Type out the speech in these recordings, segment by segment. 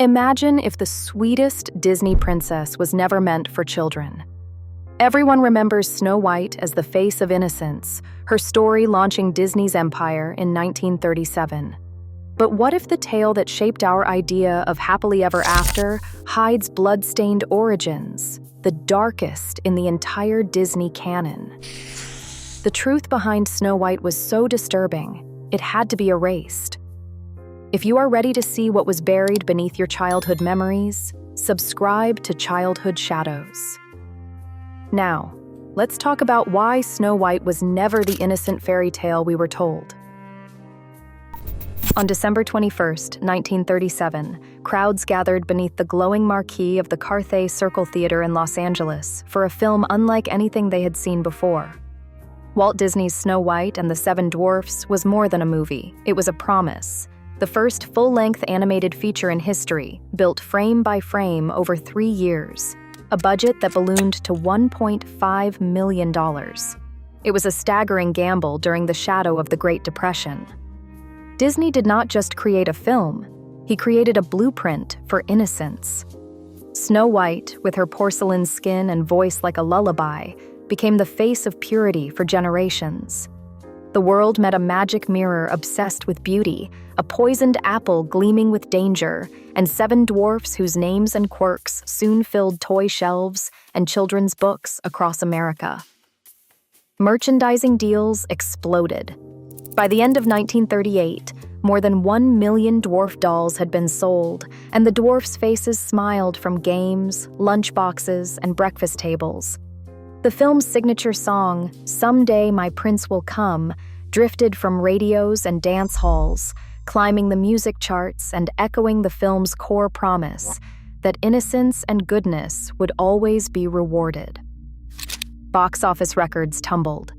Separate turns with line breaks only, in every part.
Imagine if the sweetest Disney princess was never meant for children. Everyone remembers Snow White as the face of innocence, her story launching Disney's empire in 1937. But what if the tale that shaped our idea of happily ever after hides blood-stained origins, the darkest in the entire Disney canon? The truth behind Snow White was so disturbing, it had to be erased. If you are ready to see what was buried beneath your childhood memories, subscribe to Childhood Shadows. Now, let's talk about why Snow White was never the innocent fairy tale we were told. On December 21st, 1937, crowds gathered beneath the glowing marquee of the Carthay Circle Theater in Los Angeles for a film unlike anything they had seen before. Walt Disney's Snow White and the Seven Dwarfs was more than a movie, it was a promise. The first full-length animated feature in history, built frame by frame over 3 years, a budget that ballooned to $1.5 million. It was a staggering gamble during the shadow of the Great Depression. Disney did not just create a film, he created a blueprint for innocence. Snow White, with her porcelain skin and voice like a lullaby, became the face of purity for generations. The world met a magic mirror obsessed with beauty, a poisoned apple gleaming with danger, and 7 dwarfs whose names and quirks soon filled toy shelves and children's books across America. Merchandising deals exploded. By the end of 1938, more than 1 million dwarf dolls had been sold, and the dwarfs' faces smiled from games, lunchboxes, and breakfast tables. The film's signature song, "Someday My Prince Will Come," drifted from radios and dance halls, climbing the music charts and echoing the film's core promise that innocence and goodness would always be rewarded. Box office records tumbled.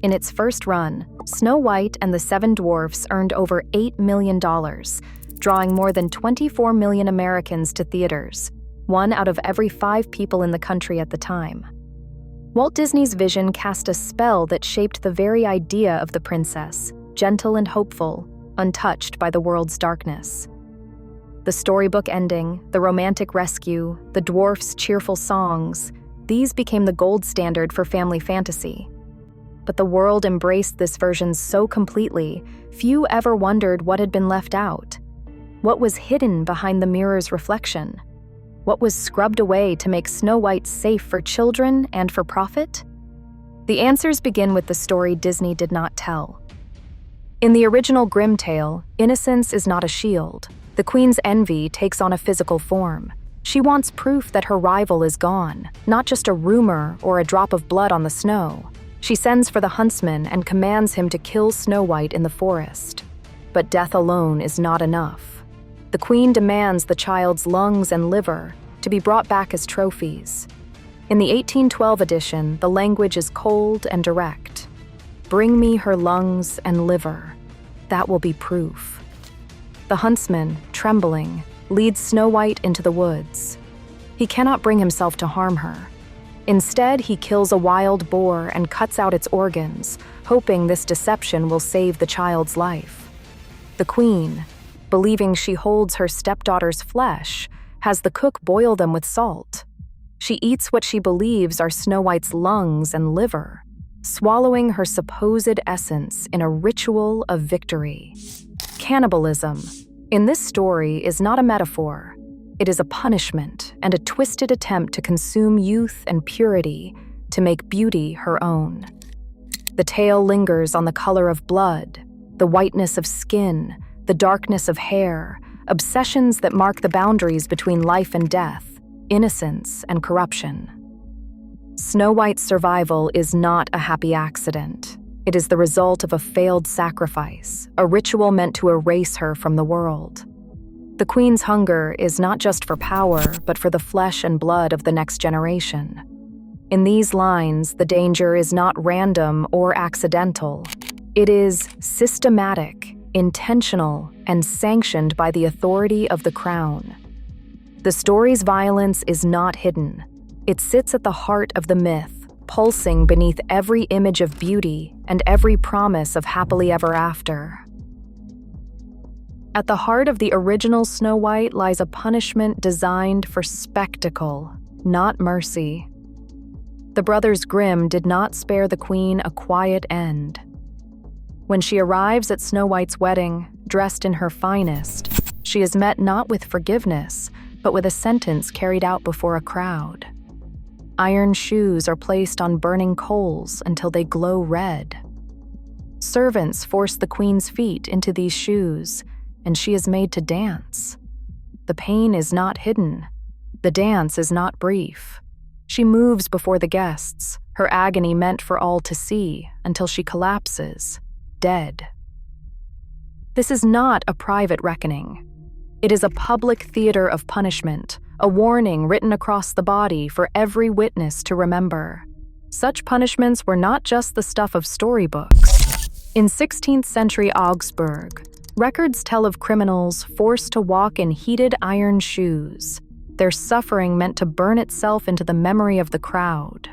In its first run, Snow White and the Seven Dwarfs earned over $8 million, drawing more than 24 million Americans to theaters, 1 out of every 5 people in the country at the time. Walt Disney's vision cast a spell that shaped the very idea of the princess, gentle and hopeful, untouched by the world's darkness. The storybook ending, the romantic rescue, the dwarfs' cheerful songs, these became the gold standard for family fantasy. But the world embraced this version so completely, few ever wondered what had been left out. What was hidden behind the mirror's reflection? What was scrubbed away to make Snow White safe for children and for profit? The answers begin with the story Disney did not tell. In the original Grimm tale, innocence is not a shield. The queen's envy takes on a physical form. She wants proof that her rival is gone, not just a rumor or a drop of blood on the snow. She sends for the huntsman and commands him to kill Snow White in the forest. But death alone is not enough. The queen demands the child's lungs and liver to be brought back as trophies. In the 1812 edition, the language is cold and direct. "Bring me her lungs and liver. That will be proof." The huntsman, trembling, leads Snow White into the woods. He cannot bring himself to harm her. Instead, he kills a wild boar and cuts out its organs, hoping this deception will save the child's life. The queen, believing she holds her stepdaughter's flesh, has the cook boil them with salt. She eats what she believes are Snow White's lungs and liver, swallowing her supposed essence in a ritual of victory. Cannibalism, in this story, is not a metaphor. It is a punishment and a twisted attempt to consume youth and purity, to make beauty her own. The tale lingers on the color of blood, the whiteness of skin, the darkness of hair, obsessions that mark the boundaries between life and death, innocence and corruption. Snow White's survival is not a happy accident. It is the result of a failed sacrifice, a ritual meant to erase her from the world. The queen's hunger is not just for power, but for the flesh and blood of the next generation. In these lines, the danger is not random or accidental. It is systematic, intentional, and sanctioned by the authority of the crown. The story's violence is not hidden. It sits at the heart of the myth, pulsing beneath every image of beauty and every promise of happily ever after. At the heart of the original Snow White lies a punishment designed for spectacle, not mercy. The brothers Grimm did not spare the queen a quiet end. When she arrives at Snow White's wedding, dressed in her finest, she is met not with forgiveness, but with a sentence carried out before a crowd. Iron shoes are placed on burning coals until they glow red. Servants force the queen's feet into these shoes, and she is made to dance. The pain is not hidden. The dance is not brief. She moves before the guests, her agony meant for all to see, until she collapses, dead. This is not a private reckoning. It is a public theater of punishment, a warning written across the body for every witness to remember. Such punishments were not just the stuff of storybooks. In 16th century Augsburg, records tell of criminals forced to walk in heated iron shoes, their suffering meant to burn itself into the memory of the crowd.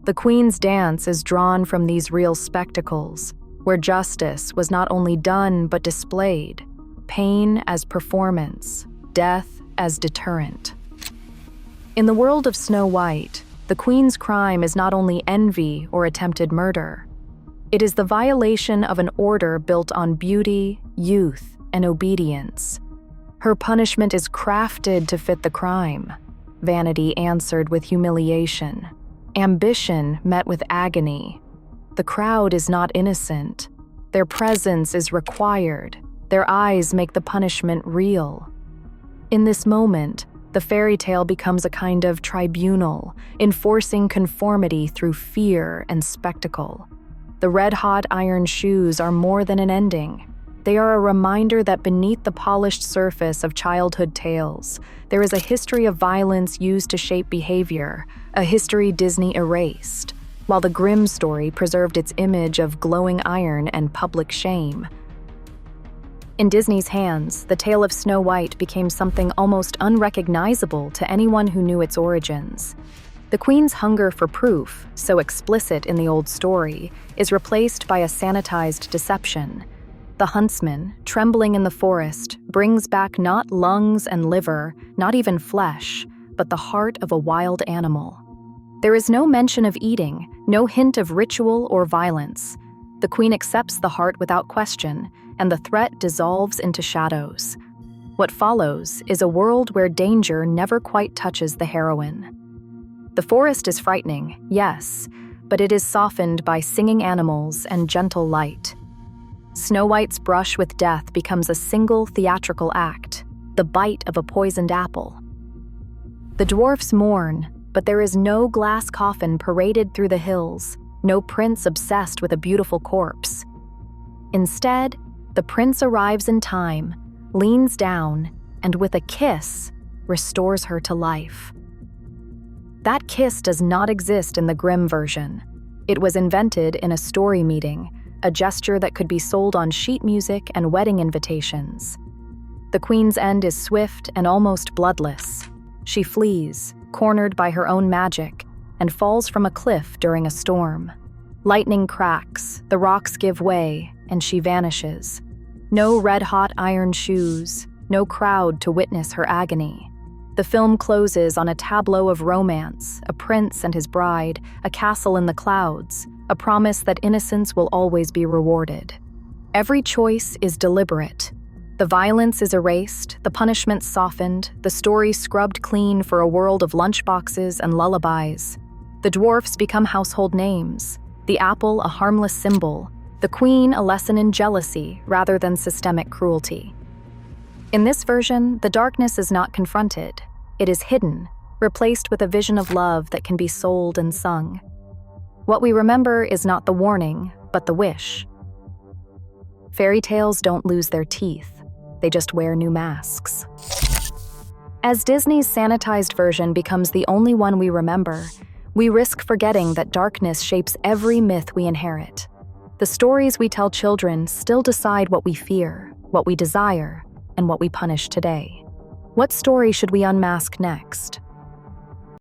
The Queen's dance is drawn from these real spectacles, where justice was not only done but displayed, pain as performance, death as deterrent. In the world of Snow White, the Queen's crime is not only envy or attempted murder. It is the violation of an order built on beauty, youth, and obedience. Her punishment is crafted to fit the crime. Vanity answered with humiliation. Ambition met with agony. The crowd is not innocent. Their presence is required. Their eyes make the punishment real. In this moment, the fairy tale becomes a kind of tribunal, enforcing conformity through fear and spectacle. The red-hot iron shoes are more than an ending. They are a reminder that beneath the polished surface of childhood tales, there is a history of violence used to shape behavior, a history Disney erased, while the Grimm story preserved its image of glowing iron and public shame. In Disney's hands, the tale of Snow White became something almost unrecognizable to anyone who knew its origins. The Queen's hunger for proof, so explicit in the old story, is replaced by a sanitized deception. The huntsman, trembling in the forest, brings back not lungs and liver, not even flesh, but the heart of a wild animal. There is no mention of eating, no hint of ritual or violence. The Queen accepts the heart without question, and the threat dissolves into shadows. What follows is a world where danger never quite touches the heroine. The forest is frightening, yes, but it is softened by singing animals and gentle light. Snow White's brush with death becomes a single theatrical act, the bite of a poisoned apple. The dwarfs mourn, but there is no glass coffin paraded through the hills, no prince obsessed with a beautiful corpse. Instead, the prince arrives in time, leans down, and with a kiss, restores her to life. That kiss does not exist in the Grimm version. It was invented in a story meeting, a gesture that could be sold on sheet music and wedding invitations. The Queen's end is swift and almost bloodless. She flees, cornered by her own magic, and falls from a cliff during a storm. Lightning cracks, the rocks give way, and she vanishes. No red-hot iron shoes, no crowd to witness her agony. The film closes on a tableau of romance, a prince and his bride, a castle in the clouds, a promise that innocence will always be rewarded. Every choice is deliberate. The violence is erased, the punishment softened, the story scrubbed clean for a world of lunchboxes and lullabies. The dwarfs become household names, the apple a harmless symbol, the Queen a lesson in jealousy rather than systemic cruelty. In this version, the darkness is not confronted. It is hidden, replaced with a vision of love that can be sold and sung. What we remember is not the warning, but the wish. Fairy tales don't lose their teeth. They just wear new masks. As Disney's sanitized version becomes the only one we remember, we risk forgetting that darkness shapes every myth we inherit. The stories we tell children still decide what we fear, what we desire, and what we punish today. What story should we unmask next?